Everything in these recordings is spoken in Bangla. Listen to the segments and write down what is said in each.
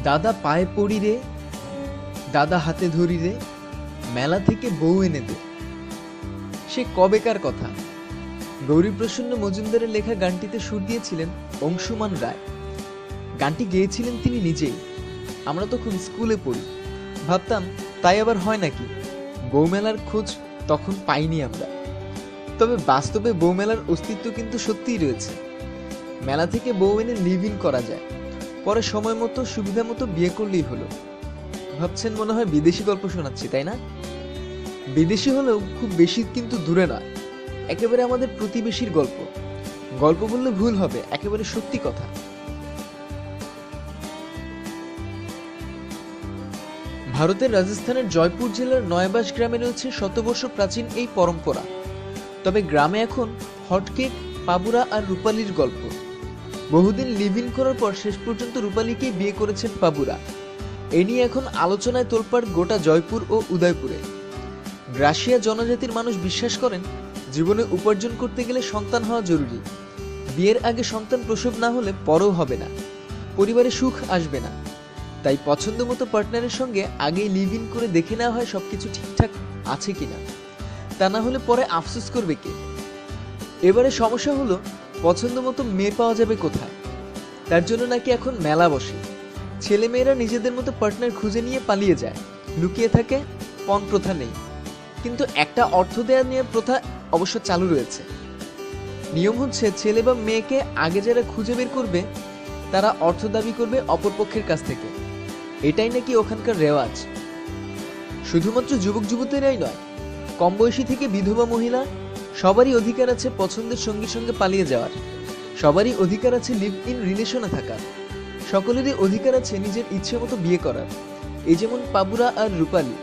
দাদা পায়ে পড়ি রে, দাদা হাতে ধরি রে, মেলা থেকে বউ এনে দে। সে কবেকার কথা। গৌরীপ্রসন্ন মজুমদারের লেখা গানটিতে সুর দিয়েছিলেন অংশুমান রায়। গানটি গেয়েছিলেন তিনি নিজেই। আমরা তখন স্কুলে পড়ি, ভাবতাম তাই আবার হয় নাকি, বউমেলার খোঁজ তখন পাইনি আমরা। তবে বাস্তবে বউমেলার অস্তিত্ব কিন্তু সত্যিই রয়েছে। মেলা থেকে বউ এনে লিভ ইন করা যায়, পরে সময় মতো সুবিধা মতো বিয়ে করলেই হলো। ভাবছেন মনে হয় বিদেশি গল্প শোনাচ্ছি, তাই না? বিদেশি হলেও খুব বেশি কিন্তু দূরে নয়, একেবারে আমাদের প্রতিবেশীর গল্প। গল্প বললে ভুল হবে, একেবারে সত্যি কথা। ভারতের রাজস্থানের জয়পুর জেলার নয়াবাস গ্রামে রয়েছে শতবর্ষ প্রাচীন এই পরম্পরা। তবে গ্রামে এখন হটকেক, পাবুরা আর রূপালীর গল্প। বহুদিন লিভ ইন করার পর শেষ পর্যন্ত রূপালীকেই বিয়ে করেছেন পাবুরা। এ নিয়ে এখন আলোচনায় তোলপাড় গোটা জয়পুর ও উদয়পুরে। গ্রাসিয়া জনজাতির মানুষ বিশ্বাস করেন, জীবনে উপার্জন করতে গেলে সন্তান হওয়া জরুরি। বিয়ের আগে সন্তান প্রসব না হলে পরও হবে না, পরিবারে সুখ আসবে না। তাই পছন্দ মতো পার্টনারের সঙ্গে আগেই লিভ ইন করে দেখে নেওয়া হয় সবকিছু ঠিকঠাক আছে কিনা। তা না হলে পরে আফসোস করবে কে? এবারে সমস্যা হলো, পছন্দ মতো মেয়ে পাওয়া যাবে কোথায়? তার জন্য নাকি এখন মেলা বসে। ছেলেমেয়েরা নিজেদের মতো পার্টনার খুঁজে নিয়ে পালিয়ে যায়, লুকিয়ে থাকে। পণ প্রথা নেই, কিন্তু একটা অর্থ দেয়া নিয়ে প্রথা অবশ্য চালু রয়েছে। নিয়ম হচ্ছে, ছেলে বা মেয়েকে আগে যারা খুঁজে বের করবে তারা অর্থ দাবি করবে অপরপক্ষের কাছ থেকে। এটাই নাকি ওখানকার রেওয়াজ। শুধুমাত্র যুবক যুবতীরাই নয়, কম বয়সী থেকে বিধবা মহিলা, সবারই অধিকার আছে পছন্দের সঙ্গীর সঙ্গে পালিয়ে যাওয়ার। সবারই অধিকার আছে লিভ ইন রিলেশনে থাকার। সকলেরই অধিকার আছে নিজের ইচ্ছে মতো বিয়ে করার। এই যেমন পাবুরা আর রূপালী।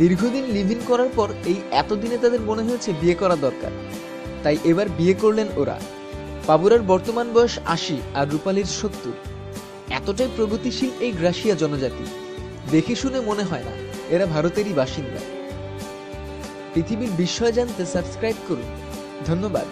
দীর্ঘদিন লিভ ইন করার পর এই এতদিনে তাদের মনে হয়েছে বিয়ে করা দরকার, তাই এবার বিয়ে করলেন ওরা। পাবুরার বর্তমান বয়স ৮০ আর রূপালীর ৭০। এতটাই প্রগতিশীল এই গ্রাসিয়া জনজাতি, দেখে শুনে মনে হয় না এরা ভারতেরই বাসিন্দা। পৃথিবীর বিস্ময় জানতে সাবস্ক্রাইব করুন। ধন্যবাদ।